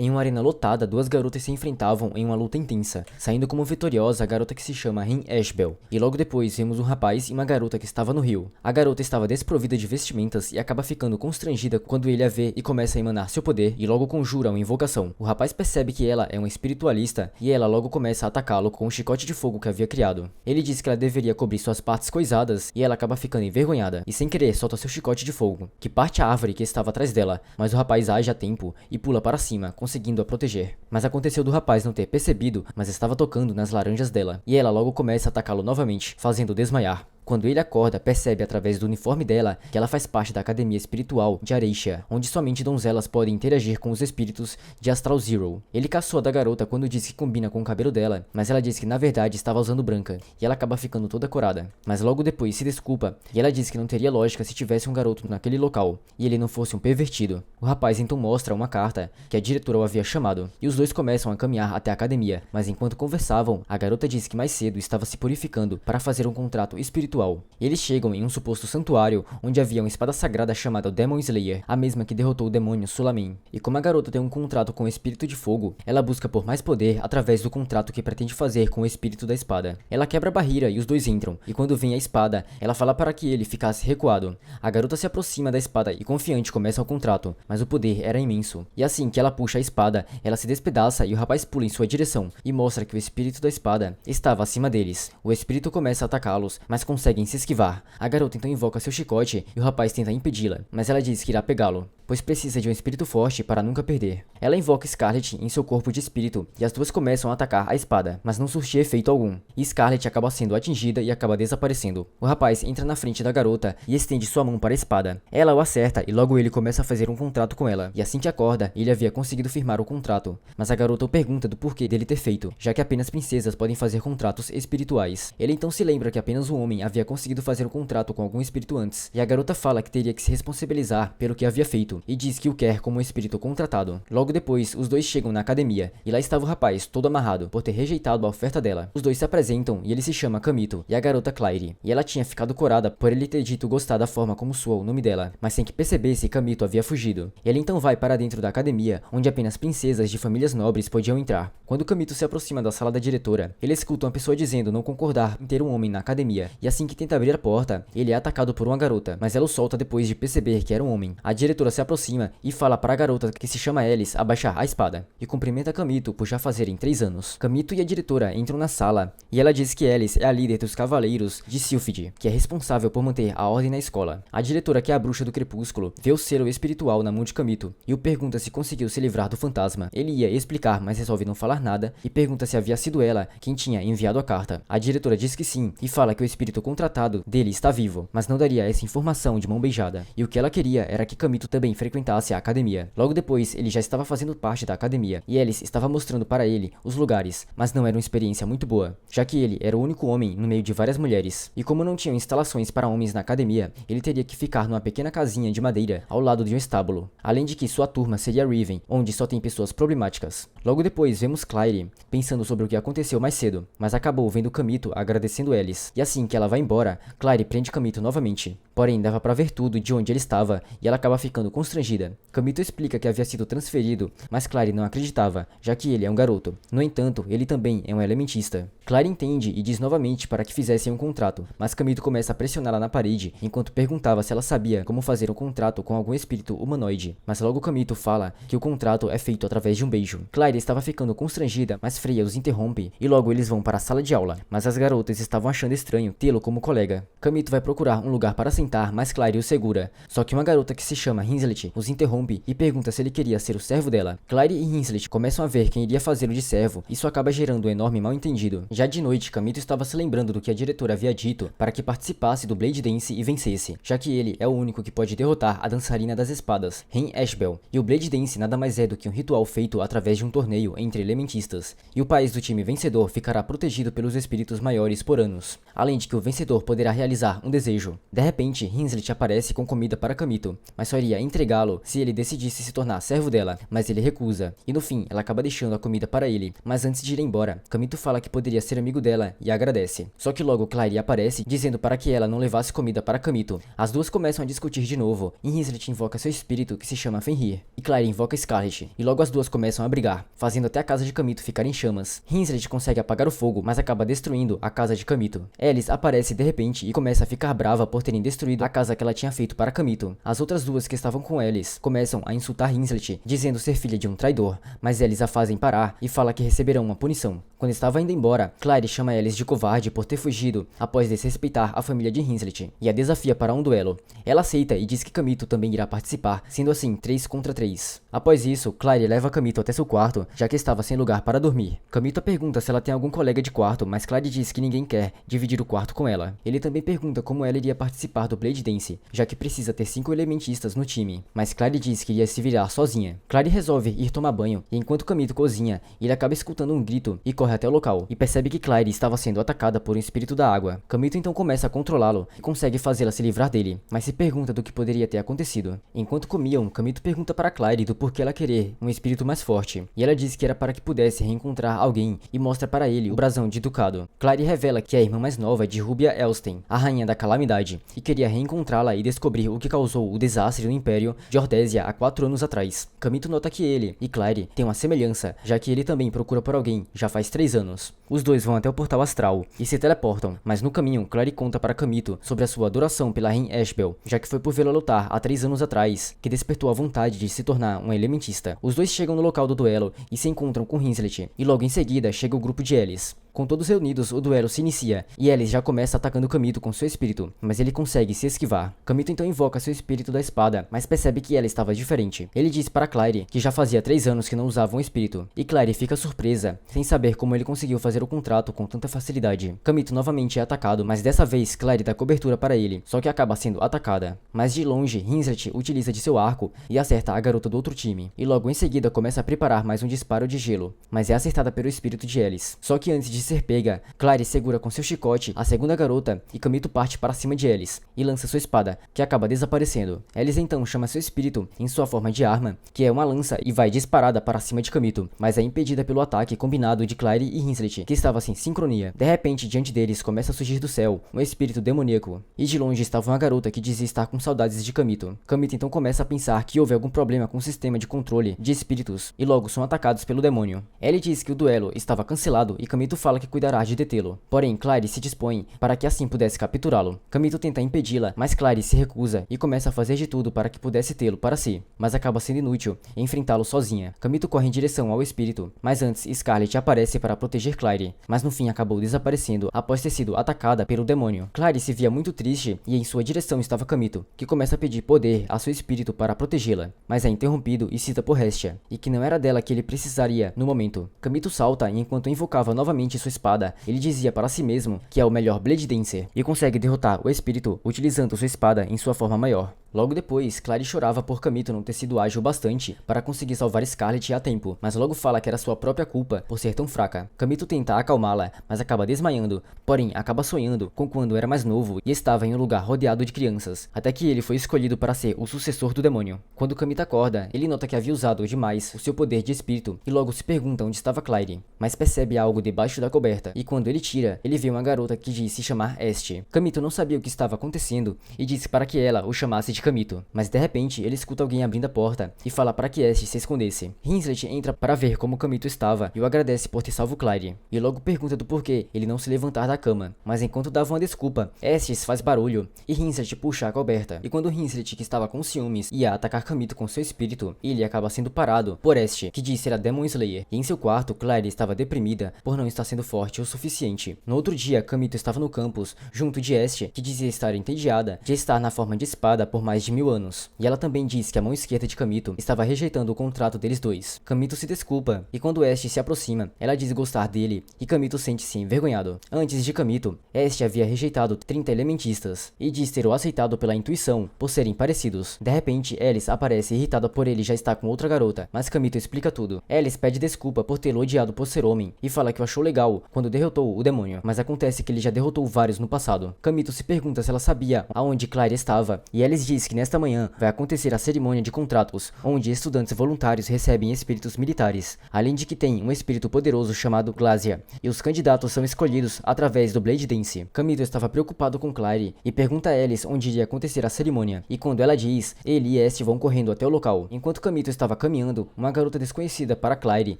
Em uma arena lotada, duas garotas se enfrentavam em uma luta intensa, saindo como vitoriosa a garota que se chama Rin Ashbel. E logo depois vemos um rapaz e uma garota que estava no rio. A garota estava desprovida de vestimentas e acaba ficando constrangida quando ele a vê e começa a emanar seu poder e logo conjura uma invocação. O rapaz percebe que ela é uma espiritualista e ela logo começa a atacá-lo com um chicote de fogo que havia criado. Ele diz que ela deveria cobrir suas partes coisadas e ela acaba ficando envergonhada e sem querer solta seu chicote de fogo, que parte a árvore que estava atrás dela, mas o rapaz age a tempo e pula para cima, conseguindo a proteger. Mas aconteceu do rapaz não ter percebido, mas estava tocando nas laranjas dela, e ela logo começa a atacá-lo novamente, fazendo-o desmaiar. Quando ele acorda, percebe através do uniforme dela que ela faz parte da academia espiritual de Areisha, onde somente donzelas podem interagir com os espíritos de Astral Zero. Ele caçoa da garota quando diz que combina com o cabelo dela, mas ela diz que na verdade estava usando branca, e ela acaba ficando toda corada. Mas logo depois se desculpa, e ela diz que não teria lógica se tivesse um garoto naquele local, e ele não fosse um pervertido. O rapaz então mostra uma carta que a diretora o havia chamado, e os dois começam a caminhar até a academia, mas enquanto conversavam, a garota diz que mais cedo estava se purificando para fazer um contrato espiritual. Eles chegam em um suposto santuário onde havia uma espada sagrada chamada Demon Slayer, a mesma que derrotou o demônio Sulamin. E como a garota tem um contrato com o espírito de fogo, ela busca por mais poder através do contrato que pretende fazer com o espírito da espada. Ela quebra a barreira e os dois entram, e quando vem a espada, ela fala para que ele ficasse recuado. A garota se aproxima da espada e confiante começa o contrato, mas o poder era imenso. E assim que ela puxa a espada, ela se despedaça e o rapaz pula em sua direção e mostra que o espírito da espada estava acima deles. O espírito começa a atacá-los, mas conseguem se esquivar. A garota então invoca seu chicote e o rapaz tenta impedi-la, mas ela diz que irá pegá-lo, pois precisa de um espírito forte para nunca perder. Ela invoca Scarlet em seu corpo de espírito e as duas começam a atacar a espada, mas não surte efeito algum, e Scarlet acaba sendo atingida e acaba desaparecendo. O rapaz entra na frente da garota e estende sua mão para a espada. Ela o acerta e logo ele começa a fazer um contrato com ela, e assim que acorda, ele havia conseguido firmar o contrato, mas a garota o pergunta do porquê dele ter feito, já que apenas princesas podem fazer contratos espirituais. Ele então se lembra que apenas um homem havia conseguido fazer um contrato com algum espírito antes, e a garota fala que teria que se responsabilizar pelo que havia feito, e diz que o quer como um espírito contratado. Logo depois, os dois chegam na academia, e lá estava o rapaz, todo amarrado, por ter rejeitado a oferta dela. Os dois se apresentam, e ele se chama Kamito, e a garota Claire, e ela tinha ficado corada por ele ter dito gostar da forma como soou o nome dela, mas sem que percebesse, Kamito havia fugido. Ele então vai para dentro da academia, onde apenas princesas de famílias nobres podiam entrar. Quando Kamito se aproxima da sala da diretora, ele escuta uma pessoa dizendo não concordar em ter um homem na academia, e assim que tenta abrir a porta, ele é atacado por uma garota, mas ela o solta depois de perceber que era um homem. A diretora se aproxima e fala para a garota, que se chama Alice, abaixar a espada, e cumprimenta Kamito por já fazerem 3 anos. Kamito e a diretora entram na sala, e ela diz que Alice é a líder dos Cavaleiros de Sylphid, que é responsável por manter a ordem na escola. A diretora, que é a bruxa do crepúsculo, vê o selo espiritual na mão de Kamito, e o pergunta se conseguiu se livrar do fantasma. Ele ia explicar, mas resolve não falar nada, e pergunta se havia sido ela quem tinha enviado a carta. A diretora diz que sim, e fala que o espírito contratado dele está vivo, mas não daria essa informação de mão beijada, e o que ela queria era que Kamito também frequentasse a academia. Logo depois, ele já estava fazendo parte da academia, e Alice estava mostrando para ele os lugares, mas não era uma experiência muito boa, já que ele era o único homem no meio de várias mulheres, e como não tinham instalações para homens na academia, ele teria que ficar numa pequena casinha de madeira ao lado de um estábulo, além de que sua turma seria Riven, onde só tem pessoas problemáticas. Logo depois, vemos Claire pensando sobre o que aconteceu mais cedo, mas acabou vendo Kamito agradecendo Alice, e assim que ela vai embora, Claire prende Kamito novamente. Porém, dava pra ver tudo de onde ele estava, e ela acaba ficando constrangida. Kamito explica que havia sido transferido, mas Claire não acreditava, já que ele é um garoto. No entanto, ele também é um elementista. Claire entende e diz novamente para que fizessem um contrato, mas Kamito começa a pressioná-la na parede, enquanto perguntava se ela sabia como fazer um contrato com algum espírito humanoide. Mas logo Kamito fala que o contrato é feito através de um beijo. Claire estava ficando constrangida, mas Freya os interrompe, e logo eles vão para a sala de aula, mas as garotas estavam achando estranho tê-lo como colega. Kamito vai procurar um lugar para sentar, mas Claire o segura. Só que uma garota que se chama Hinslet os interrompe e pergunta se ele queria ser o servo dela. Claire e Hinslet começam a ver quem iria fazê-lo de servo, isso acaba gerando um enorme mal-entendido. Já de noite, Kamito estava se lembrando do que a diretora havia dito para que participasse do Blade Dance e vencesse, já que ele é o único que pode derrotar a dançarina das espadas, Rin Ashbel. E o Blade Dance nada mais é do que um ritual feito através de um torneio entre elementistas, e o país do time vencedor ficará protegido pelos espíritos maiores por anos, além de que o vencedor poderá realizar um desejo. De repente, repente, Hinslet aparece com comida para Kamito, mas só iria entregá-lo se ele decidisse se tornar servo dela, mas ele recusa. E no fim, ela acaba deixando a comida para ele, mas antes de ir embora, Kamito fala que poderia ser amigo dela e agradece. Só que logo Clary aparece, dizendo para que ela não levasse comida para Kamito. As duas começam a discutir de novo, e Hinslet invoca seu espírito que se chama Fenrir, e Clary invoca Scarlet, e logo as duas começam a brigar, fazendo até a casa de Kamito ficar em chamas. Hinslet consegue apagar o fogo, mas acaba destruindo a casa de Kamito. Alice aparece de repente e começa a ficar brava por terem destruído a casa que ela tinha feito para Kamito. As outras duas que estavam com Alice começam a insultar Hinslet, dizendo ser filha de um traidor, mas eles a fazem parar e fala que receberão uma punição. Quando estava indo embora, Clary chama Alice de covarde por ter fugido após desrespeitar a família de Hinslet e a desafia para um duelo. Ela aceita e diz que Kamito também irá participar, sendo assim 3 contra 3. Após isso, Clary leva Kamito até seu quarto, já que estava sem lugar para dormir. Kamito pergunta se ela tem algum colega de quarto, mas Clary diz que ninguém quer dividir o quarto com ela. Ele também pergunta como ela iria participar do Blade Dance, já que precisa ter 5 elementistas no time, mas Clary diz que iria se virar sozinha. Clary resolve ir tomar banho, e enquanto Kamito cozinha, ele acaba escutando um grito e corre até o local, e percebe que Clary estava sendo atacada por um espírito da água. Kamito então começa a controlá-lo, e consegue fazê-la se livrar dele, mas se pergunta do que poderia ter acontecido. Enquanto comiam, Kamito pergunta para Clary do porquê ela querer um espírito mais forte, e ela diz que era para que pudesse reencontrar alguém, e mostra para ele o brasão de ducado. Clary revela que é a irmã mais nova de Rubia Elsten, a rainha da calamidade, e queria reencontrá-la e descobrir o que causou o desastre no Império de Ordésia há 4 anos atrás. Kamito nota que ele e Clary têm uma semelhança, já que ele também procura por alguém já faz 3 anos. Os dois vão até o portal astral e se teleportam, mas no caminho Clary conta para Kamito sobre a sua adoração pela Rainha Ashbel, já que foi por vê-la lutar há 3 anos atrás que despertou a vontade de se tornar um elementista. Os dois chegam no local do duelo e se encontram com Hinslet, e logo em seguida chega o grupo de Alice. Com todos reunidos, o duelo se inicia, e Alice já começa atacando Kamito com seu espírito, mas ele consegue se esquivar. Kamito então invoca seu espírito da espada, mas percebe que ela estava diferente. Ele diz para Clary que já fazia 3 anos que não usava um espírito, e Clary fica surpresa, sem saber como ele conseguiu fazer o contrato com tanta facilidade. Kamito novamente é atacado, mas dessa vez Clary dá cobertura para ele, só que acaba sendo atacada. Mas de longe, Hinslet utiliza de seu arco e acerta a garota do outro time, e logo em seguida começa a preparar mais um disparo de gelo, mas é acertada pelo espírito de Alice. Só que antes de ser pega, Clary segura com seu chicote a segunda garota e Kamito parte para cima de Alice e lança sua espada, que acaba desaparecendo. Alice então chama seu espírito em sua forma de arma, que é uma lança, e vai disparada para cima de Kamito, mas é impedida pelo ataque combinado de Clary e Hinslet, que estava sem sincronia. De repente, diante deles começa a surgir do céu um espírito demoníaco, e de longe estava uma garota que dizia estar com saudades de Kamito. Kamito então começa a pensar que houve algum problema com o sistema de controle de espíritos, e logo são atacados pelo demônio. Ellie diz que o duelo estava cancelado e Kamito fala que cuidará de detê-lo. Porém, Clary se dispõe para que assim pudesse capturá-lo. Kamito tenta impedi-la, mas Clary se recusa e começa a fazer de tudo para que pudesse tê-lo para si, mas acaba sendo inútil enfrentá-lo sozinha. Kamito corre em direção ao espírito, mas antes Scarlet aparece para proteger Clary, mas no fim acabou desaparecendo após ter sido atacada pelo demônio. Clary se via muito triste e em sua direção estava Kamito, que começa a pedir poder a seu espírito para protegê-la, mas é interrompido e cita por Hestia, e que não era dela que ele precisaria no momento. Kamito salta e enquanto invocava novamente sua espada, ele dizia para si mesmo que é o melhor Blade Dancer e consegue derrotar o espírito utilizando sua espada em sua forma maior. Logo depois, Clary chorava por Kamito não ter sido ágil bastante para conseguir salvar Scarlet a tempo, mas logo fala que era sua própria culpa por ser tão fraca. Kamito tenta acalmá-la, mas acaba desmaiando, porém acaba sonhando com quando era mais novo e estava em um lugar rodeado de crianças, até que ele foi escolhido para ser o sucessor do demônio. Quando Kamito acorda, ele nota que havia usado demais o seu poder de espírito e logo se pergunta onde estava Clary, mas percebe algo debaixo da coberta, e quando ele tira, ele vê uma garota que diz se chamar Este. Kamito não sabia o que estava acontecendo e disse para que ela o chamasse de Kamito, mas de repente ele escuta alguém abrindo a porta e fala para que Este se escondesse. Hinslet entra para ver como Kamito estava e o agradece por ter salvo Clary, e logo pergunta do porquê ele não se levantar da cama, mas enquanto dava uma desculpa, Estes faz barulho e Hinslet puxa a coberta, e quando Hinslet, que estava com ciúmes, ia atacar Kamito com seu espírito, ele acaba sendo parado por Este, que diz ser a Demon Slayer, e em seu quarto Clary estava deprimida por não estar sendo forte o suficiente. No outro dia, Kamito estava no campus junto de Este, que dizia estar entediada de estar na forma de espada por mais de 1000 anos. E ela também diz que a mão esquerda de Kamito estava rejeitando o contrato deles dois. Kamito se desculpa, e quando Ash se aproxima, ela diz gostar dele, e Kamito sente-se envergonhado. Antes de Kamito, Ash havia rejeitado 30 elementistas, e diz ter o aceitado pela intuição, por serem parecidos. De repente, Alice aparece irritada por ele já estar com outra garota, mas Kamito explica tudo. Alice pede desculpa por tê-lo odiado por ser homem, e fala que o achou legal quando derrotou o demônio, mas acontece que ele já derrotou vários no passado. Kamito se pergunta se ela sabia aonde Claire estava, e Alice diz que nesta manhã vai acontecer a cerimônia de contratos, onde estudantes voluntários recebem espíritos militares, além de que tem um espírito poderoso chamado Glacia, e os candidatos são escolhidos através do Blade Dance. Kamito estava preocupado com Claire e pergunta a Alice onde iria acontecer a cerimônia, e quando ela diz, ele e Ash vão correndo até o local. Enquanto Kamito estava caminhando, uma garota desconhecida para Claire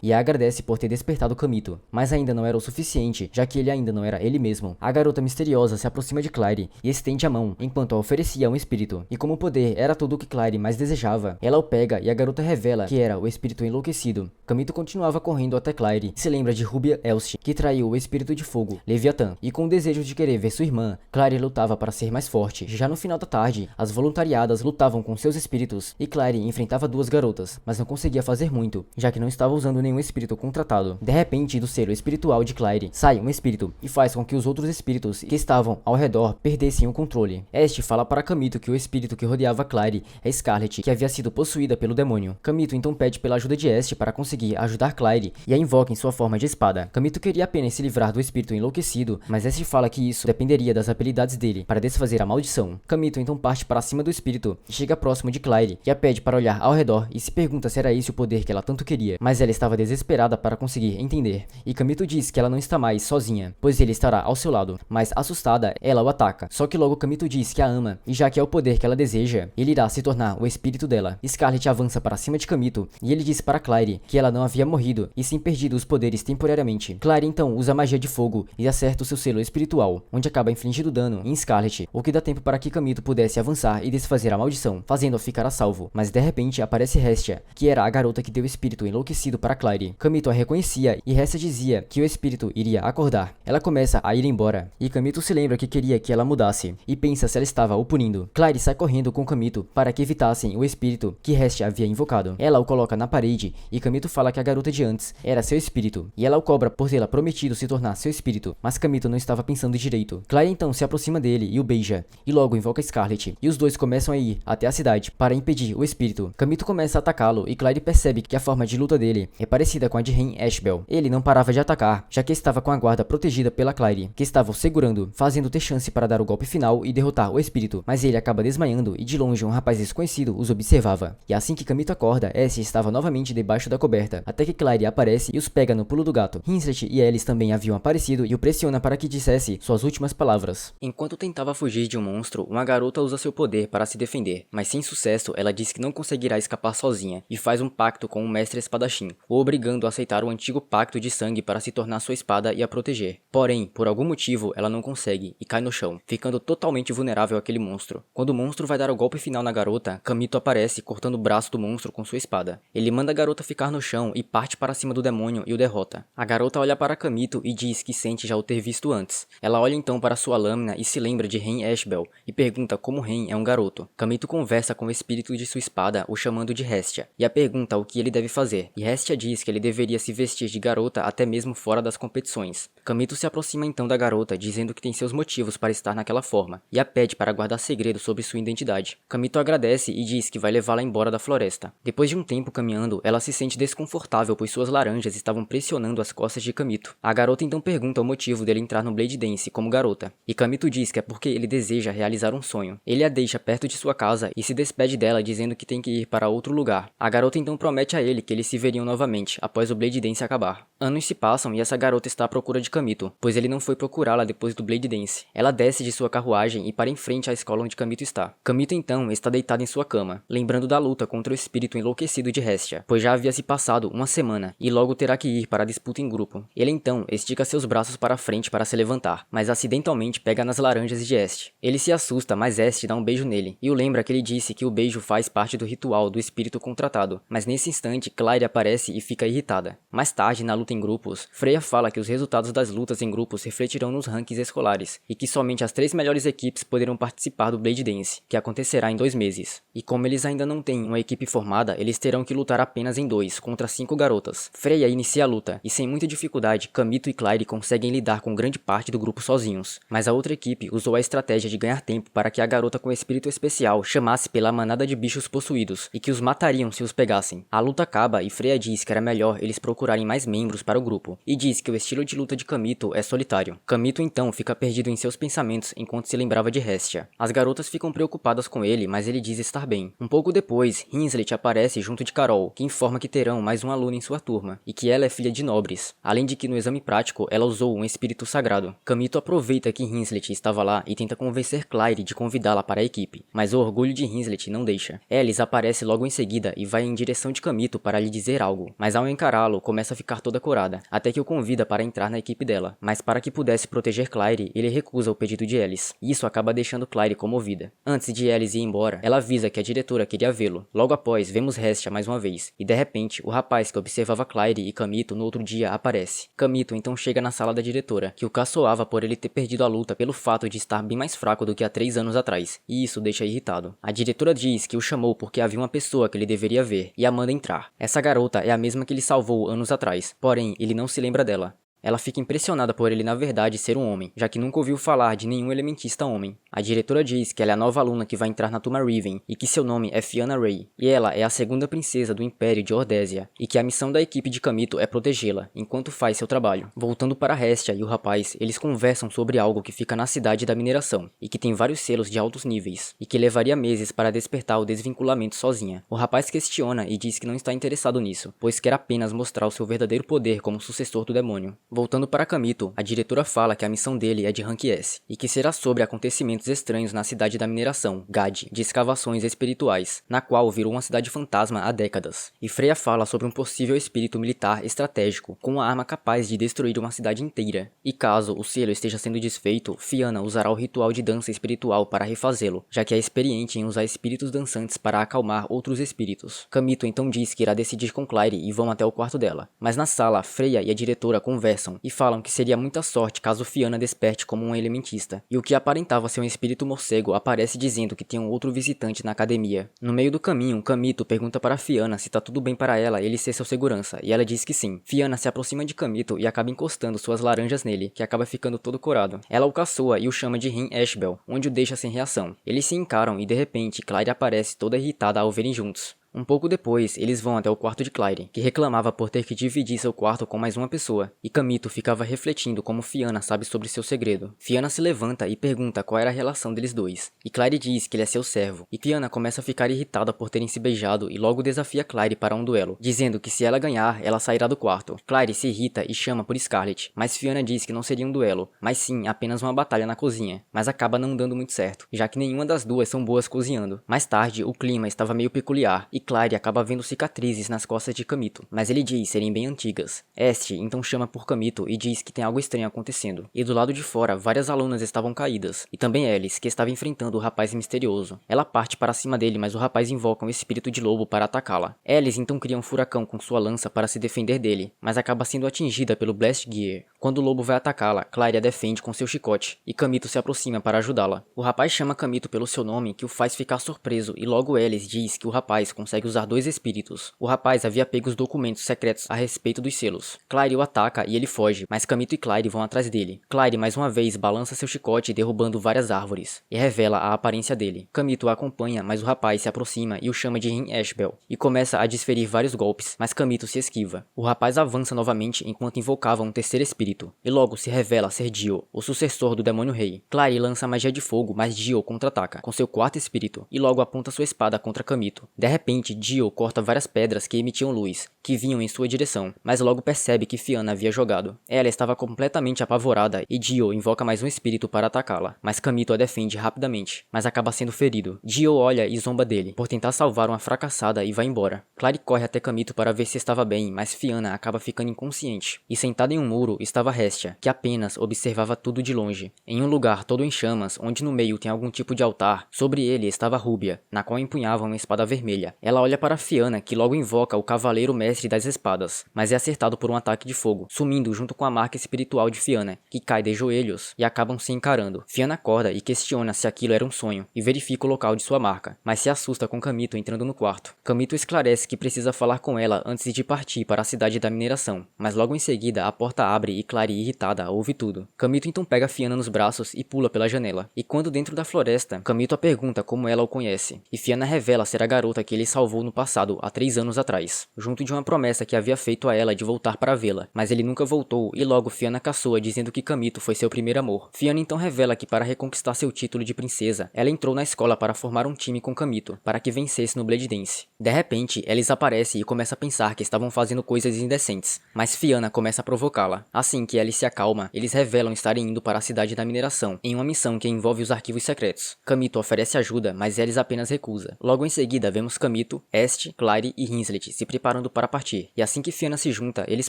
e a agradece por ter despertado Kamito, mas ainda não era o suficiente, já que ele ainda não era ele mesmo. A garota misteriosa se aproxima de Claire e estende a mão, enquanto a oferecia um espírito, e como o poder era tudo o que Claire mais desejava, ela o pega e a garota revela que era o espírito enlouquecido. Kamito continuava correndo até Claire e se lembra de Rubia Elst, que traiu o espírito de fogo, Leviathan, e com o desejo de querer ver sua irmã, Claire lutava para ser mais forte. Já no final da tarde, as voluntariadas lutavam com seus espíritos, e Claire enfrentava duas garotas, mas não conseguia fazer muito, já que não estava usando nenhum espírito contratado. De repente, do selo espiritual de Claire, sai um espírito, e faz com que os outros espíritos que estavam ao redor perdessem o controle. Ash fala para Kamito que o espírito que rodeava Claire é Scarlet, que havia sido possuída pelo demônio. Kamito então pede pela ajuda de Ash para conseguir ajudar Claire, e a invoca em sua forma de espada. Kamito queria apenas se livrar do espírito enlouquecido, mas Ash fala que isso dependeria das habilidades dele para desfazer a maldição. Kamito então parte para cima do espírito e chega próximo de Claire, que a pede para olhar ao redor e se pergunta se era esse o poder que ela tanto queria, mas ela estava desesperada para conseguir entender. E Kamito diz que ela não está mais sozinha, pois ele estará ao seu lado, mas assustada, ela o ataca. Só que logo Kamito diz que a ama, e já que é o poder que ela deseja, ele irá se tornar o espírito dela. Scarlet avança para cima de Kamito, e ele diz para Claire que ela não havia morrido, e sim perdido os poderes temporariamente. Claire então usa a magia de fogo e acerta o seu selo espiritual, onde acaba infligindo dano em Scarlet, o que dá tempo para que Kamito pudesse avançar e desfazer a maldição, fazendo-a ficar a salvo. Mas de repente aparece Hestia, que era a garota que deu o espírito enlouquecido para Claire. Kamito a reconhecia, e Hestia dizia que o espírito iria acordar. Ela começa a ir embora, e Kamito se lembra que queria que ela mudasse, e pensa se ela estava o punindo. Claire sai correndo com Kamito para que evitassem o espírito que Hestia havia invocado. Ela o coloca na parede, e Kamito fala que a garota de antes era seu espírito, e ela o cobra por tê-la prometido se tornar seu espírito, mas Kamito não estava pensando direito. Claire então se aproxima dele e o beija, e logo invoca Scarlet, e os dois começam a ir até a cidade para impedir o espírito. Kamito começa a atacá-lo, e Claire percebe que a forma de luta dele é parecida com a de Ren Ashbel. Ele não parava de atacar, já que estava com a guarda protegida pela Claire, que estava o segurando, fazendo ter chance para dar o golpe final e derrotar o espírito, mas ele acaba desmaiando, e de longe um rapaz desconhecido os observava. E assim que Kamito acorda, Ash estava novamente debaixo da coberta, até que Claire aparece e os pega no pulo do gato. Hinslet e Alice também haviam aparecido e o pressiona para que dissesse suas últimas palavras. Enquanto tentava fugir de um monstro, uma garota usa seu poder para se defender, mas sem sucesso, ela diz que não conseguirá escapar sozinha, e faz um pacto com o mestre espadachim, o obrigando a aceitar o antigo pacto de sangue para se tornar sua espada e a proteger. Porém, por algum motivo, ela não consegue, e cai no chão, ficando totalmente vulnerável àquele monstro. Quando o monstro vai dar o golpe final na garota, Kamito aparece cortando o braço do monstro com sua espada. Ele manda a garota ficar no chão e parte para cima do demônio e o derrota. A garota olha para Kamito e diz que sente já o ter visto antes. Ela olha então para sua lâmina e se lembra de Ren Ashbel, e pergunta como Ren é um garoto. Kamito conversa com o espírito de sua espada, o chamando de Hestia, e a pergunta o que ele deve fazer, e Hestia diz que ele deveria se vestir de garota até mesmo fora das competições. Kamito se aproxima então da garota, dizendo que tem seus motivos para estar naquela forma, e a pede para guardar segredo sobre sua identidade. Kamito agradece e diz que vai levá-la embora da floresta. Depois de um tempo caminhando, ela se sente desconfortável pois suas laranjas estavam pressionando as costas de Kamito. A garota então pergunta o motivo dele entrar no Blade Dance como garota, e Kamito diz que é porque ele deseja realizar um sonho. Ele a deixa perto de sua casa e se despede dela dizendo que tem que ir para outro lugar. A garota então promete a ele que eles se veriam novamente após o Blade Dance acabar. Anos se passam e essa garota está à procura de Kamito, pois ele não foi procurá-la depois do Blade Dance. Ela desce de sua carruagem e para em frente à escola onde Kamito está. Kamito então está deitado em sua cama, lembrando da luta contra o espírito enlouquecido de Hestia, pois já havia se passado uma semana e logo terá que ir para a disputa em grupo. Ele então estica seus braços para frente para se levantar, mas acidentalmente pega nas laranjas de Est. Ele se assusta, mas Est dá um beijo nele, e o lembra que ele disse que o beijo faz parte do ritual do espírito contratado, mas nesse instante Claire aparece e fica irritada. Mais tarde, na luta em grupos, Freya fala que os resultados das lutas em grupos refletirão nos rankings escolares, e que somente as 3 melhores equipes poderão participar do Blade Dance, que que acontecerá em 2 meses. E como eles ainda não têm uma equipe formada, eles terão que lutar apenas em 2 contra 5 garotas. Freya inicia a luta, e sem muita dificuldade, Kamito e Claire conseguem lidar com grande parte do grupo sozinhos. Mas a outra equipe usou a estratégia de ganhar tempo para que a garota com espírito especial chamasse pela manada de bichos possuídos, e que os matariam se os pegassem. A luta acaba e Freya diz que era melhor eles procurarem mais membros para o grupo, e diz que o estilo de luta de Kamito é solitário. Kamito então fica perdido em seus pensamentos enquanto se lembrava de Hestia. As garotas ficam preocupadas com ele, mas ele diz estar bem. Um pouco depois, Hinslet aparece junto de Carol, que informa que terão mais um aluno em sua turma, e que ela é filha de nobres, além de que no exame prático ela usou um espírito sagrado. Kamito aproveita que Hinslet estava lá e tenta convencer Claire de convidá-la para a equipe, mas o orgulho de Hinslet não deixa. Alice aparece logo em seguida e vai em direção de Kamito para lhe dizer algo, mas ao encará-lo começa a ficar toda corada, até que o convida para entrar na equipe dela, mas para que pudesse proteger Claire, ele recusa o pedido de Alice. Isso acaba deixando Claire comovida. Antes de Alice ir embora, ela avisa que a diretora queria vê-lo. Logo após, vemos Hestia mais uma vez, e de repente, o rapaz que observava Claire e Kamito no outro dia aparece. Kamito então chega na sala da diretora, que o caçoava por ele ter perdido a luta pelo fato de estar bem mais fraco do que há 3 anos atrás, e isso deixa irritado. A diretora diz que o chamou porque havia uma pessoa que ele deveria ver, e a manda entrar. Essa garota é a mesma que ele salvou anos atrás, porém, ele não se lembra dela. Ela fica impressionada por ele na verdade ser um homem, já que nunca ouviu falar de nenhum elementista homem. A diretora diz que ela é a nova aluna que vai entrar na turma Riven, e que seu nome é Fianna Ray, e ela é a segunda princesa do Império de Ordésia, e que a missão da equipe de Kamito é protegê-la, enquanto faz seu trabalho. Voltando para Hestia e o rapaz, eles conversam sobre algo que fica na cidade da mineração, e que tem vários selos de altos níveis, e que levaria meses para despertar o desvinculamento sozinha. O rapaz questiona e diz que não está interessado nisso, pois quer apenas mostrar o seu verdadeiro poder como sucessor do demônio. Voltando para Kamito, a diretora fala que a missão dele é de Rank S, e que será sobre acontecimentos estranhos na cidade da mineração, Gad, de escavações espirituais, na qual virou uma cidade fantasma há décadas. E Freya fala sobre um possível espírito militar estratégico, com uma arma capaz de destruir uma cidade inteira. E caso o selo esteja sendo desfeito, Fianna usará o ritual de dança espiritual para refazê-lo, já que é experiente em usar espíritos dançantes para acalmar outros espíritos. Kamito então diz que irá decidir com Claire e vão até o quarto dela. Mas na sala, Freya e a diretora conversam e falam que seria muita sorte caso Fianna desperte como um elementista, e o que aparentava ser um espírito morcego aparece dizendo que tem um outro visitante na academia. No meio do caminho, Kamito pergunta para Fianna se tá tudo bem para ela ele ser seu segurança, e ela diz que sim. Fianna se aproxima de Kamito e acaba encostando suas laranjas nele, que acaba ficando todo corado. Ela o caçoa e o chama de Rin Ashbel, onde o deixa sem reação. Eles se encaram e de repente Claire aparece toda irritada ao verem juntos. Um pouco depois, eles vão até o quarto de Claire, que reclamava por ter que dividir seu quarto com mais uma pessoa, e Kamito ficava refletindo como Fianna sabe sobre seu segredo. Fianna se levanta e pergunta qual era a relação deles dois, e Claire diz que ele é seu servo, e Fianna começa a ficar irritada por terem se beijado e logo desafia Claire para um duelo, dizendo que se ela ganhar, ela sairá do quarto. Claire se irrita e chama por Scarlet, mas Fianna diz que não seria um duelo, mas sim apenas uma batalha na cozinha, mas acaba não dando muito certo, já que nenhuma das duas são boas cozinhando. Mais tarde, o clima estava meio peculiar, e Claire acaba vendo cicatrizes nas costas de Kamito, mas ele diz serem bem antigas. Este então chama por Kamito e diz que tem algo estranho acontecendo. E do lado de fora, várias alunas estavam caídas, e também Alice, que estava enfrentando o rapaz misterioso. Ela parte para cima dele, mas o rapaz invoca um espírito de lobo para atacá-la. Alice então cria um furacão com sua lança para se defender dele, mas acaba sendo atingida pelo Blast Gear. Quando o lobo vai atacá-la, Claire a defende com seu chicote, e Kamito se aproxima para ajudá-la. O rapaz chama Kamito pelo seu nome, que o faz ficar surpreso, e logo Alice diz que o rapaz consegue usar 2 espíritos. O rapaz havia pego os documentos secretos a respeito dos selos. Claire o ataca e ele foge, mas Kamito e Claire vão atrás dele. Claire mais uma vez balança seu chicote derrubando várias árvores, e revela a aparência dele. Kamito a acompanha, mas o rapaz se aproxima e o chama de Rin Ashbel, e começa a desferir vários golpes, mas Kamito se esquiva. O rapaz avança novamente enquanto invocava um terceiro espírito, e logo se revela ser Dio, o sucessor do demônio rei. Claire lança magia de fogo, mas Dio contra-ataca com seu 4º espírito, e logo aponta sua espada contra Kamito. De repente, Dio corta várias pedras que emitiam luz, que vinham em sua direção, mas logo percebe que Fianna havia jogado. Ela estava completamente apavorada e Dio invoca mais um espírito para atacá-la, mas Kamito a defende rapidamente, mas acaba sendo ferido. Dio olha e zomba dele, por tentar salvar uma fracassada e vai embora. Claire corre até Kamito para ver se estava bem, mas Fianna acaba ficando inconsciente. E sentada em um muro estava Hestia, que apenas observava tudo de longe. Em um lugar todo em chamas, onde no meio tem algum tipo de altar, sobre ele estava Rúbia, na qual empunhava uma espada vermelha. Ela olha para Fiana, que logo invoca o Cavaleiro Mestre das Espadas, mas é acertado por um ataque de fogo, sumindo junto com a marca espiritual de Fiana, que cai de joelhos e acabam se encarando. Fiana acorda e questiona se aquilo era um sonho, e verifica o local de sua marca, mas se assusta com Kamito entrando no quarto. Kamito esclarece que precisa falar com ela antes de partir para a cidade da mineração, mas logo em seguida a porta abre e Clary, irritada, ouve tudo. Kamito então pega Fiana nos braços e pula pela janela, e quando dentro da floresta, Kamito a pergunta como ela o conhece, e Fiana revela ser a garota que ele salvou no passado, há 3 anos atrás, junto de uma promessa que havia feito a ela de voltar para vê-la, mas ele nunca voltou e logo Fiana caçoa dizendo que Kamito foi seu primeiro amor. Fiana então revela que para reconquistar seu título de princesa, ela entrou na escola para formar um time com Kamito, para que vencesse no Blade Dance. De repente, Alice aparece e começa a pensar que estavam fazendo coisas indecentes, mas Fiana começa a provocá-la. Assim que Alice se acalma, eles revelam estarem indo para a cidade da mineração, em uma missão que envolve os arquivos secretos. Kamito oferece ajuda, mas Alice apenas recusa. Logo em seguida, vemos Kamito, Est, Clary e Hinslet se preparando para partir, e assim que Fiana se junta, eles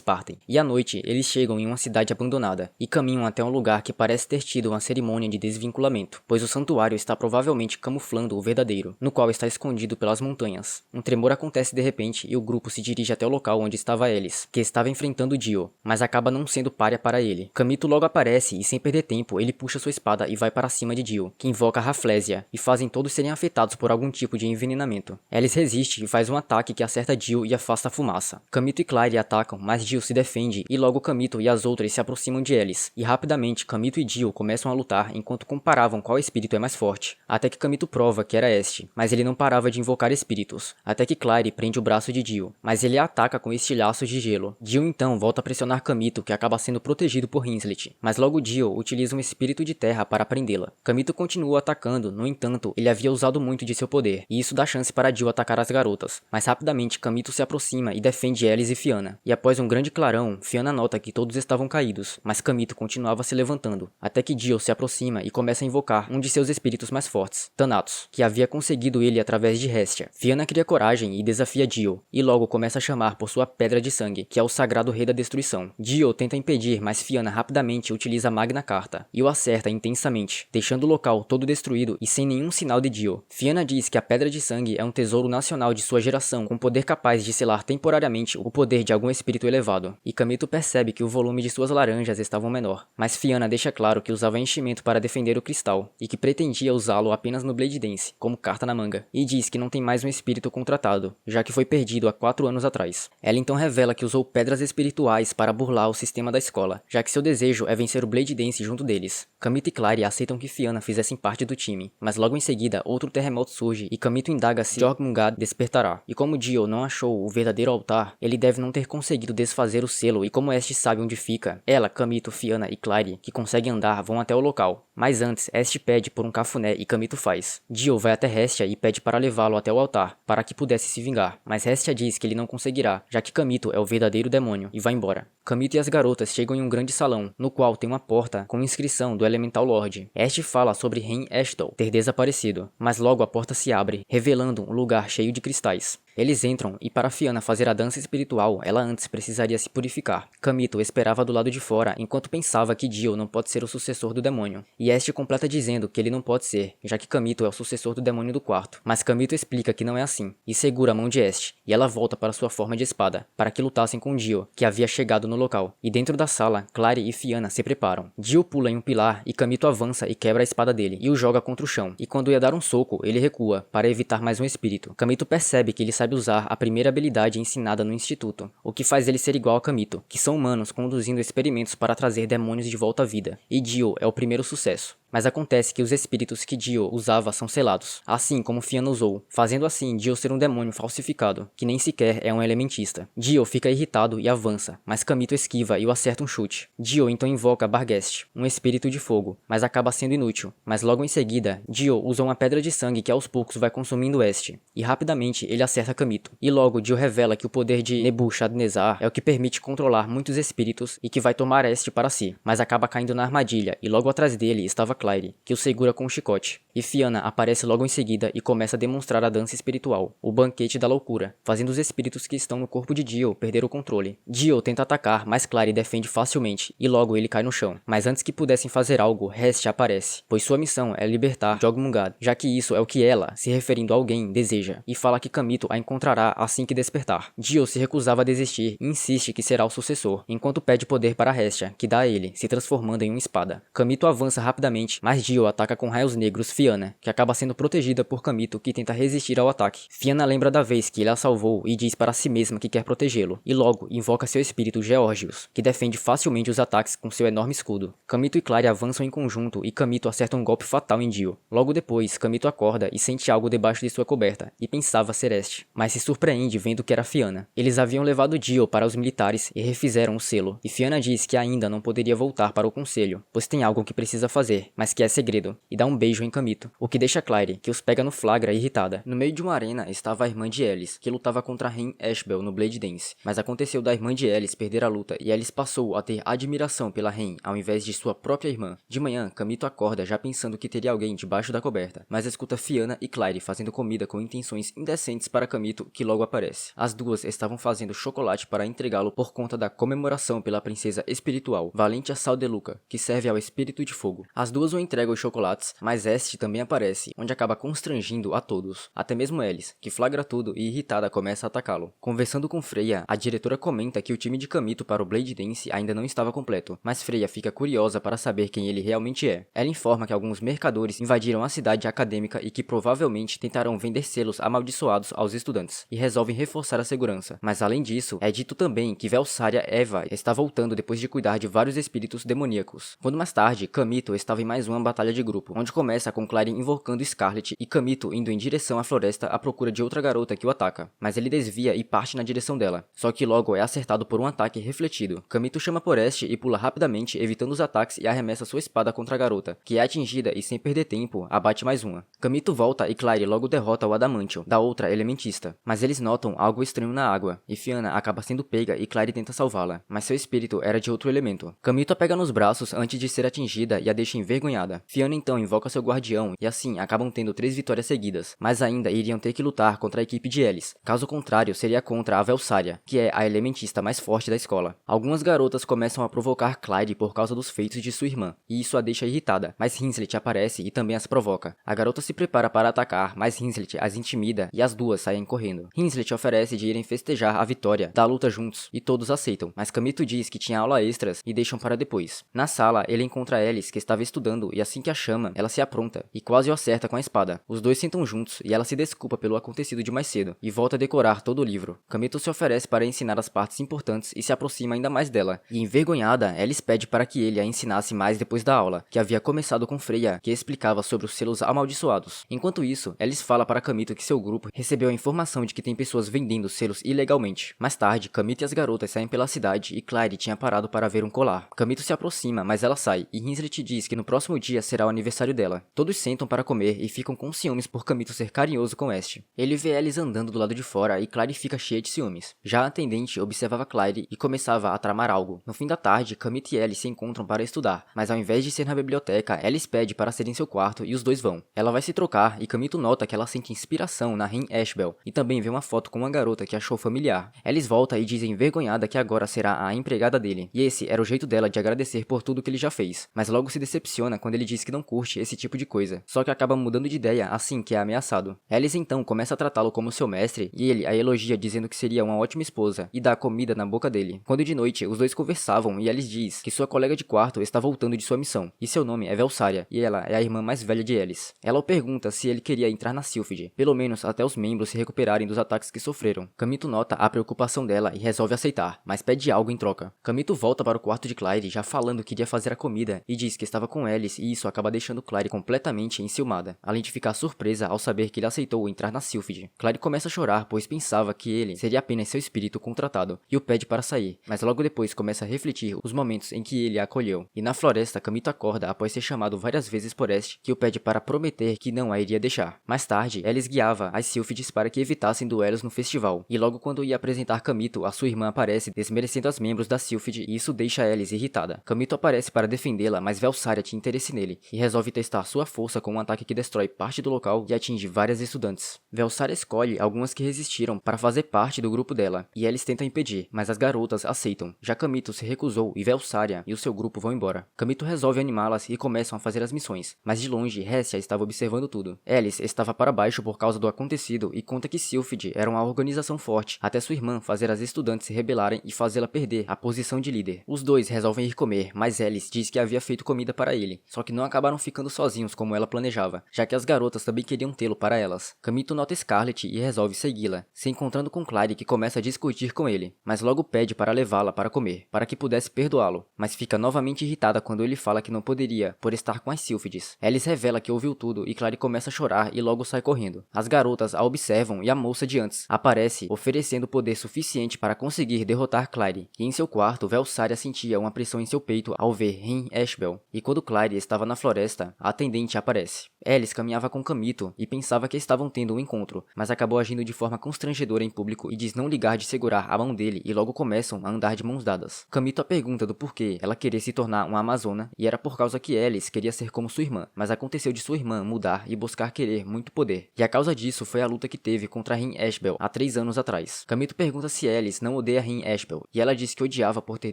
partem. E à noite, eles chegam em uma cidade abandonada, e caminham até um lugar que parece ter tido uma cerimônia de desvinculamento, pois o santuário está provavelmente camuflando o verdadeiro, no qual está escondido pelas montanhas. Um tremor acontece de repente e o grupo se dirige até o local onde estava Alice, que estava enfrentando Dio, mas acaba não sendo pária para ele. Kamito logo aparece e sem perder tempo, ele puxa sua espada e vai para cima de Dio, que invoca Rafflesia, e fazem todos serem afetados por algum tipo de envenenamento. Alice resiste e faz um ataque que acerta Dio e afasta a fumaça. Kamito e Clary atacam, mas Dio se defende e logo Kamito e as outras se aproximam de Alice, e rapidamente Kamito e Dio começam a lutar enquanto comparavam qual espírito é mais forte, até que Kamito prova que era Est, mas ele não parava de invocar espíritos, até que Clary prende o braço de Dio, mas ele a ataca com estilhaços de gelo. Dio então volta a pressionar Kamito, que acaba sendo protegido por Hinslet, mas logo Dio utiliza um espírito de terra para prendê-la. Kamito continua atacando, no entanto, ele havia usado muito de seu poder, e isso dá chance para Dio atacar as garotas, mas rapidamente Kamito se aproxima e defende Alice e Fiana, e após um grande clarão, Fiana nota que todos estavam caídos, mas Kamito continuava se levantando, até que Dio se aproxima e começa a invocar um de seus espíritos mais fortes, Thanatos, que havia conseguido ele através de Hestia. Fiana cria coragem e desafia Dio, e logo começa a chamar por sua pedra de sangue, que é o sagrado rei da destruição. Dio tenta impedir, mas Fiana rapidamente utiliza a Magna Carta, e o acerta intensamente, deixando o local todo destruído e sem nenhum sinal de Dio. Fiana diz que a pedra de sangue é um tesouro nacional de sua geração, com poder capaz de selar temporariamente o poder de algum espírito elevado, e Kamito percebe que o volume de suas laranjas estava menor, mas Fiana deixa claro que usava enchimento para defender o cristal, e que pretendia usá-lo apenas no Blade Dance, como carta na manga, e diz que não tem mais um espírito contratado, já que foi perdido há 4 anos atrás. Ela então revela que usou pedras espirituais para burlar o sistema da escola, já que seu desejo é vencer o Blade Dance junto deles. Kamito e Clary aceitam que Fiana fizessem parte do time, mas logo em seguida outro terremoto surge e Kamito indaga se Jormungand despertará, e como Dio não achou o verdadeiro altar, ele deve não ter conseguido desfazer o selo, e como Est sabe onde fica, ela, Kamito, Fiana e Clary, que conseguem andar, vão até o local. Mas antes, Est pede por um cafuné e Kamito faz. Dio vai até Hestia e pede para levá-lo até o altar, para que pudesse se vingar, mas Hestia diz que ele não conseguirá, já que Kamito é o verdadeiro demônio, e vai embora. Kamito e as garotas chegam em um grande salão, no qual tem uma porta com inscrição do Elemental Lord. Est fala sobre Hen Eshdol ter desaparecido, mas logo a porta se abre, revelando um lugar cheio de cristais. Eles entram e para Fiana fazer a dança espiritual, ela antes precisaria se purificar. Kamito esperava do lado de fora enquanto pensava que Dio não pode ser o sucessor do demônio. E Est completa dizendo que ele não pode ser, já que Kamito é o sucessor do demônio do quarto. Mas Kamito explica que não é assim, e segura a mão de Est, e ela volta para sua forma de espada, para que lutassem com Dio, que havia chegado no local. E dentro da sala, Clary e Fiana se preparam. Dio pula em um pilar e Kamito avança e quebra a espada dele, e o joga contra o chão. E quando ia dar um soco, ele recua, para evitar mais um espírito. Kamito percebe que ele sabe usar a primeira habilidade ensinada no instituto, o que faz ele ser igual a Kamito, que são humanos conduzindo experimentos para trazer demônios de volta à vida, e Dio é o primeiro sucesso. Mas acontece que os espíritos que Dio usava são selados, assim como Fiana usou, fazendo assim Dio ser um demônio falsificado, que nem sequer é um elementista. Dio fica irritado e avança, mas Kamito esquiva e o acerta um chute. Dio então invoca Barghest, um espírito de fogo, mas acaba sendo inútil. Mas logo em seguida, Dio usa uma pedra de sangue que aos poucos vai consumindo Est, e rapidamente ele acerta Kamito. E logo Dio revela que o poder de Nebuchadnezzar é o que permite controlar muitos espíritos e que vai tomar Est para si, mas acaba caindo na armadilha, e logo atrás dele estava Claire, que o segura com um chicote. E Fianna aparece logo em seguida e começa a demonstrar a dança espiritual, o banquete da loucura, fazendo os espíritos que estão no corpo de Dio perder o controle. Dio tenta atacar, mas Claire defende facilmente, e logo ele cai no chão. Mas antes que pudessem fazer algo, Hestia aparece, pois sua missão é libertar Jog-Mungad, já que isso é o que ela, se referindo a alguém, deseja, e fala que Kamito a encontrará assim que despertar. Dio se recusava a desistir e insiste que será o sucessor, enquanto pede poder para Hestia, que dá a ele, se transformando em uma espada. Kamito avança rapidamente, mas Dio ataca com raios negros Fianna, que acaba sendo protegida por Kamito, que tenta resistir ao ataque. Fianna lembra da vez que ele a salvou e diz para si mesma que quer protegê-lo, e logo invoca seu espírito Georgius, que defende facilmente os ataques com seu enorme escudo. Kamito e Claire avançam em conjunto e Kamito acerta um golpe fatal em Dio. Logo depois, Kamito acorda e sente algo debaixo de sua coberta, e pensava ser Este, mas se surpreende vendo que era Fianna. Eles haviam levado Dio para os militares e refizeram o selo, e Fianna diz que ainda não poderia voltar para o conselho, pois tem algo que precisa fazer, mas que é segredo, e dá um beijo em Kamito, o que deixa Claire, que os pega no flagra irritada. No meio de uma arena estava a irmã de Alice, que lutava contra Ren Ashbel no Blade Dance, mas aconteceu da irmã de Alice perder a luta e Alice passou a ter admiração pela Ren ao invés de sua própria irmã. De manhã, Kamito acorda já pensando que teria alguém debaixo da coberta, mas escuta Fianna e Claire fazendo comida com intenções indecentes para Kamito, que logo aparece. As duas estavam fazendo chocolate para entregá-lo por conta da comemoração pela princesa espiritual, Valentia Saldeluca, que serve ao espírito de fogo. As duas o entregam os chocolates, mas Este também aparece, onde acaba constrangindo a todos, até mesmo Alice, que flagra tudo e irritada começa a atacá-lo. Conversando com Freya, a diretora comenta que o time de Kamito para o Blade Dance ainda não estava completo, mas Freya fica curiosa para saber quem ele realmente é. Ela informa que alguns mercadores invadiram a cidade acadêmica e que provavelmente tentarão vender selos amaldiçoados aos estudantes, e resolvem reforçar a segurança. Mas além disso, é dito também que Velsaria Eva está voltando depois de cuidar de vários espíritos demoníacos. Quando mais tarde, Kamito estava em mais uma batalha de grupo, onde começa com Claire invocando Scarlet e Kamito indo em direção à floresta à procura de outra garota que o ataca, mas ele desvia e parte na direção dela, só que logo é acertado por um ataque refletido. Kamito chama por Este e pula rapidamente, evitando os ataques, e arremessa sua espada contra a garota, que é atingida e sem perder tempo, abate mais uma. Kamito volta e Claire logo derrota o Adamantium, da outra elementista, mas eles notam algo estranho na água, e Fianna acaba sendo pega e Claire tenta salvá-la, mas seu espírito era de outro elemento. Kamito a pega nos braços antes de ser atingida e a deixa envergonhada. Fianna então invoca seu guardião e assim acabam tendo 3 vitórias seguidas, mas ainda iriam ter que lutar contra a equipe de Alice. Caso contrário, seria contra a Velsaria, que é a elementista mais forte da escola. Algumas garotas começam a provocar Claire por causa dos feitos de sua irmã, e isso a deixa irritada, mas Hinslet aparece e também as provoca. A garota se prepara para atacar, mas Hinslet as intimida e as duas saem correndo. Hinslet oferece de irem festejar a vitória da luta juntos, e todos aceitam, mas Kamito diz que tinha aula extras e deixam para depois. Na sala, ele encontra Alice, que estava estudando, e assim que a chama, ela se apronta e quase o acerta com a espada. Os dois sentam juntos e ela se desculpa pelo acontecido de mais cedo e volta a decorar todo o livro. Kamito se oferece para ensinar as partes importantes e se aproxima ainda mais dela, e envergonhada, Alice pede para que ele a ensinasse mais depois da aula, que havia começado com Freya, que explicava sobre os selos amaldiçoados. Enquanto isso, Alice fala para Kamito que seu grupo recebeu a informação de que tem pessoas vendendo selos ilegalmente. Mais tarde, Kamito e as garotas saem pela cidade e Claire tinha parado para ver um colar. Kamito se aproxima, mas ela sai, e Hinslet diz que no próximo dia será o aniversário dela. Todos sentam para comer e ficam com ciúmes por Kamito ser carinhoso com Este. Ele vê Alice andando do lado de fora e Claire fica cheia de ciúmes. Já a atendente observava Claire e começava a tramar algo. No fim da tarde, Kamito e Alice se encontram para estudar, mas ao invés de ser na biblioteca, Alice pede para ser em seu quarto e os dois vão. Ela vai se trocar e Kamito nota que ela sente inspiração na Ren Ashbel e também vê uma foto com uma garota que achou familiar. Alice volta e diz envergonhada que agora será a empregada dele, e esse era o jeito dela de agradecer por tudo que ele já fez, mas logo se decepciona quando ele diz que não curte esse tipo de coisa, só que acaba mudando de ideia assim que é ameaçado. Alice então começa a tratá-lo como seu mestre e ele a elogia dizendo que seria uma ótima esposa e dá comida na boca dele. Quando de noite, os dois conversavam e Alice diz que sua colega de quarto está voltando de sua missão, e seu nome é Velsaria, e ela é a irmã mais velha de Alice. Ela o pergunta se ele queria entrar na Sylphid, pelo menos até os membros se recuperarem dos ataques que sofreram. Kamito nota a preocupação dela e resolve aceitar, mas pede algo em troca. Kamito volta para o quarto de Claire já falando que iria fazer a comida e diz que estava com Alice, e isso acaba deixando Claire completamente enciumada, além de ficar surpresa ao saber que ele aceitou entrar na Sylphid. Claire começa a chorar, pois pensava que ele seria apenas seu espírito contratado, e o pede para sair, mas logo depois começa a refletir os momentos em que ele a acolheu. E na floresta, Kamito acorda após ser chamado várias vezes por Este, que o pede para prometer que não a iria deixar. Mais tarde, Alice guiava as Sylphids para que evitassem duelos no festival, e logo quando ia apresentar Kamito, a sua irmã aparece desmerecendo as membros da Sylphid, e isso deixa Alice irritada. Kamito aparece para defendê-la, mas Velsaria tinha interesse nele, e resolve testar sua força com um ataque que destrói parte do local e atinge várias estudantes. Velsaria escolhe algumas que resistiram para fazer parte do grupo dela, e eles tentam impedir, mas as garotas aceitam. Já Kamito se recusou e Velsaria e o seu grupo vão embora. Kamito resolve animá-las e começam a fazer as missões, mas de longe Hestia estava observando tudo. Alice estava para baixo por causa do acontecido e conta que Sylphid era uma organização forte, até sua irmã fazer as estudantes se rebelarem e fazê-la perder a posição de líder. Os dois resolvem ir comer, mas Alice diz que havia feito comida para ele, só que não acabaram ficando sozinhos como ela planejava, já que as garotas também queriam tê-lo para elas. Kamito nota Scarlet e resolve segui-la, se encontrando com Claire, que começa a discutir com ele, mas logo pede para levá-la para comer, para que pudesse perdoá-lo, mas fica novamente irritada quando ele fala que não poderia, por estar com as Sylphids. Alice revela que ouviu tudo e Claire começa a chorar e logo sai correndo. As garotas a observam e a moça de antes aparece, oferecendo poder suficiente para conseguir derrotar Claire, e em seu quarto, Velsaria sentia uma pressão em seu peito ao ver Rin Ashbel, e quando Claire estava na floresta, a atendente aparece. Alice caminhava com Kamito e pensava que estavam tendo um encontro, mas acabou agindo de forma constrangedora em público e diz não ligar de segurar a mão dele e logo começam a andar de mãos dadas. Kamito a pergunta do porquê ela queria se tornar uma amazona e era por causa que Alice queria ser como sua irmã, mas aconteceu de sua irmã mudar e buscar querer muito poder, e a causa disso foi a luta que teve contra Rin Ashbel há 3 anos atrás. Kamito pergunta se Alice não odeia Rin Ashbel, e ela diz que odiava por ter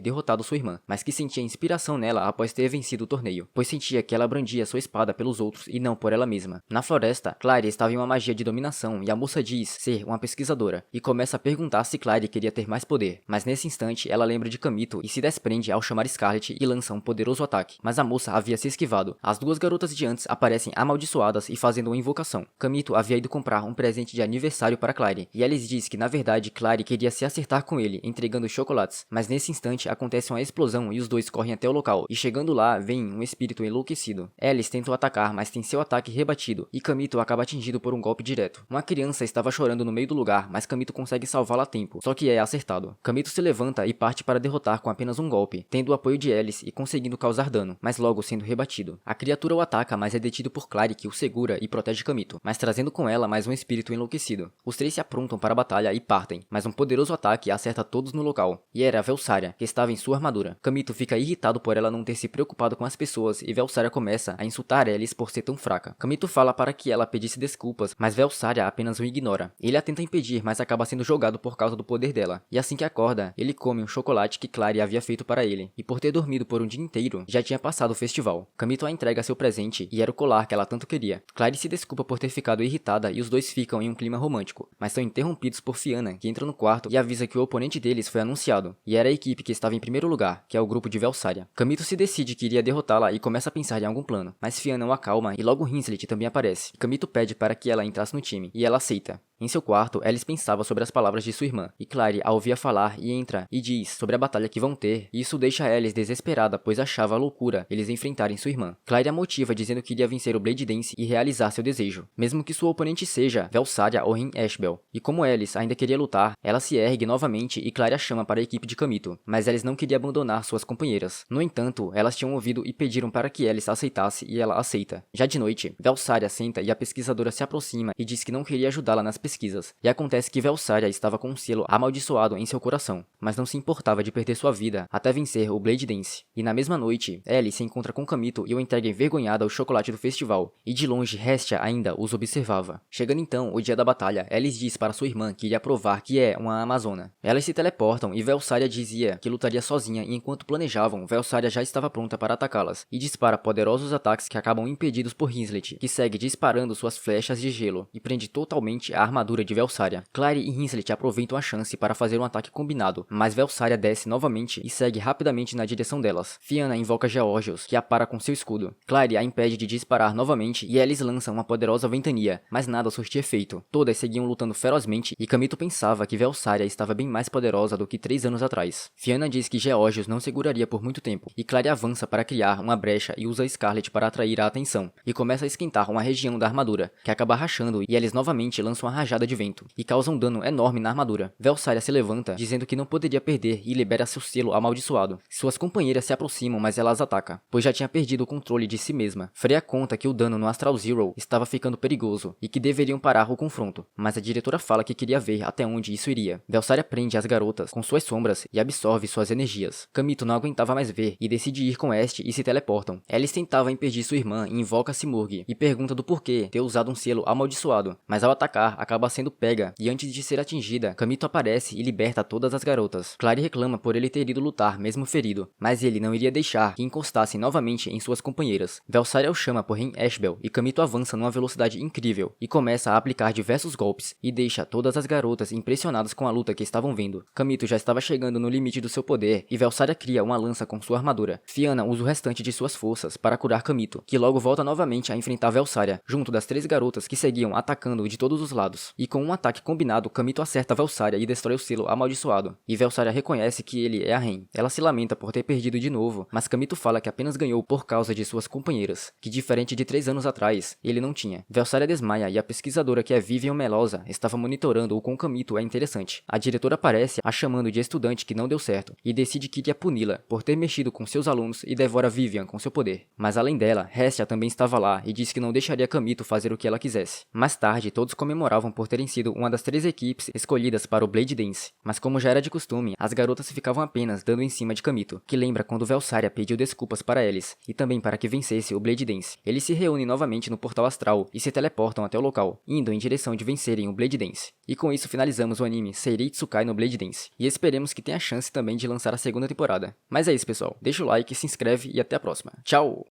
derrotado sua irmã, mas que sentia inspiração nela após ter vencido o torneio, pois sentia que ela brandia sua espada pelos outros e não por ela mesma. Na floresta, Claire estava em uma magia de dominação e a moça diz ser uma pesquisadora, e começa a perguntar se Claire queria ter mais poder, mas nesse instante ela lembra de Kamito e se desprende ao chamar Scarlet e lança um poderoso ataque, mas a moça havia se esquivado. As duas garotas de antes aparecem amaldiçoadas e fazendo uma invocação. Kamito havia ido comprar um presente de aniversário para Claire, e Alice diz que na verdade Claire queria se acertar com ele, entregando chocolates, mas nesse instante acontece uma explosão e os dois correm até o local, e chegando lá, vem um espírito enlouquecido. Alice tenta atacar, mas tem seu ataque rebatido, e Kamito acaba atingido por um golpe direto. Uma criança estava chorando no meio do lugar, mas Kamito consegue salvá-la a tempo, só que é acertado. Kamito se levanta e parte para derrotar com apenas um golpe, tendo o apoio de Alice e conseguindo causar dano, mas logo sendo rebatido. A criatura o ataca, mas é detido por Claire, que o segura e protege Kamito, mas trazendo com ela mais um espírito enlouquecido. Os três se aprontam para a batalha e partem, mas um poderoso ataque acerta todos no local, e era Velsaria, que estava em sua armadura. Kamito fica irritado por ela não ter se preocupado com as pessoas e Velsaria começa a insultar Alice por ser tão fraca. Kamito fala para que ela pedisse desculpas, mas Velsaria apenas o ignora. Ele a tenta impedir, mas acaba sendo jogado por causa do poder dela, e assim que acorda, ele come um chocolate que Claire havia feito para ele, e por ter dormido por um dia inteiro, já tinha passado o festival. Kamito a entrega seu presente, e era o colar que ela tanto queria. Claire se desculpa por ter ficado irritada e os dois ficam em um clima romântico, mas são interrompidos por Fianna, que entra no quarto e avisa que o oponente deles foi anunciado, e era a equipe que estava em primeiro lugar, que é o grupo de Velsaria. Kamito se decide que iria derrotá-la e começa a pensar em algum plano, mas Fianna o acalma e logo Hinslet também aparece. Kamito pede para que ela entrasse no time, e ela aceita. Em seu quarto, Alice pensava sobre as palavras de sua irmã, e Claire a ouvia falar e entra e diz sobre a batalha que vão ter, e isso deixa Alice desesperada, pois achava loucura eles enfrentarem sua irmã. Claire a motiva dizendo que iria vencer o Blade Dance e realizar seu desejo, mesmo que sua oponente seja Velsaria ou Rin Ashbel. E como Alice ainda queria lutar, ela se ergue novamente e Claire a chama para a equipe de Kamito, mas Alice não queria abandonar suas companheiras. No entanto, elas tinham ouvido e pediram para que Alice aceitasse e ela aceita. Já de noite, Velsaria senta e a pesquisadora se aproxima e diz que não queria ajudá-la nas pesquisas, e acontece que Velsaria estava com um selo amaldiçoado em seu coração, mas não se importava de perder sua vida até vencer o Blade Dance. E na mesma noite, Ellie se encontra com Kamito e o entrega envergonhada ao chocolate do festival, e de longe Hestia ainda os observava. Chegando então o dia da batalha, Ellie diz para sua irmã que iria provar que é uma amazona. Elas se teleportam e Velsaria dizia que lutaria sozinha, e enquanto planejavam, Velsaria já estava pronta para atacá-las, e dispara poderosos ataques que acabam impedidos por Hinslet, que segue disparando suas flechas de gelo, e prende totalmente a armadura de Velsaria. Claire e Hinslet aproveitam a chance para fazer um ataque combinado, mas Velsaria desce novamente e segue rapidamente na direção delas. Fianna invoca Georgios, que a para com seu escudo. Claire a impede de disparar novamente e eles lançam uma poderosa ventania, mas nada surtia efeito. Todas seguiam lutando ferozmente e Kamito pensava que Velsaria estava bem mais poderosa do que 3 anos atrás. Fianna diz que Georgios não seguraria por muito tempo, e Claire avança para criar uma brecha e usa Scarlet para atrair a atenção, e começa a esquentar uma região da armadura, que acaba rachando e eles novamente lançam a rajada de vento, e causa um dano enorme na armadura. Velsaria se levanta, dizendo que não poderia perder e libera seu selo amaldiçoado. Suas companheiras se aproximam, mas ela as ataca, pois já tinha perdido o controle de si mesma. Freya conta que o dano no Astral Zero estava ficando perigoso, e que deveriam parar o confronto, mas a diretora fala que queria ver até onde isso iria. Velsaria prende as garotas com suas sombras e absorve suas energias. Kamito não aguentava mais ver, e decide ir com Est e se teleportam. Alice tentava impedir sua irmã e invoca Simurgh, e pergunta do porquê ter usado um selo amaldiçoado, mas ao atacar, acaba sendo pega, e antes de ser atingida, Kamito aparece e liberta todas as garotas. Clary reclama por ele ter ido lutar, mesmo ferido, mas ele não iria deixar que encostassem novamente em suas companheiras. Velsaria o chama por Rein Ashbel, e Kamito avança numa velocidade incrível, e começa a aplicar diversos golpes, e deixa todas as garotas impressionadas com a luta que estavam vendo. Kamito já estava chegando no limite do seu poder, e Velsaria cria uma lança com sua armadura. Fianna usa o restante de suas forças para curar Kamito, que logo volta novamente a enfrentar Velsaria, junto das 3 garotas que seguiam atacando de todos os lados. E com um ataque combinado, Kamito acerta Velsaria e destrói o selo amaldiçoado. E Velsaria reconhece que ele é a Rein. Ela se lamenta por ter perdido de novo, mas Kamito fala que apenas ganhou por causa de suas companheiras, que diferente de 3 anos atrás, ele não tinha. Velsaria desmaia e a pesquisadora que é Vivian Melosa estava monitorando o quão Kamito é interessante. A diretora aparece a chamando de estudante que não deu certo, e decide que iria puni-la por ter mexido com seus alunos e devora Vivian com seu poder. Mas além dela, Hestia também estava lá e disse que não deixaria Kamito fazer o que ela quisesse. Mais tarde, todos comemoravam por terem sido uma das 3 equipes escolhidas para o Blade Dance, mas como já era de costume, as garotas ficavam apenas dando em cima de Kamito, que lembra quando Velsaria pediu desculpas para Alice, e também para que vencesse o Blade Dance. Eles se reúnem novamente no Portal Astral e se teleportam até o local, indo em direção de vencerem o Blade Dance. E com isso finalizamos o anime Seirei Tsukai no Blade Dance, e esperemos que tenha chance também de lançar a segunda temporada. Mas é isso pessoal, deixa o like, se inscreve e até a próxima. Tchau!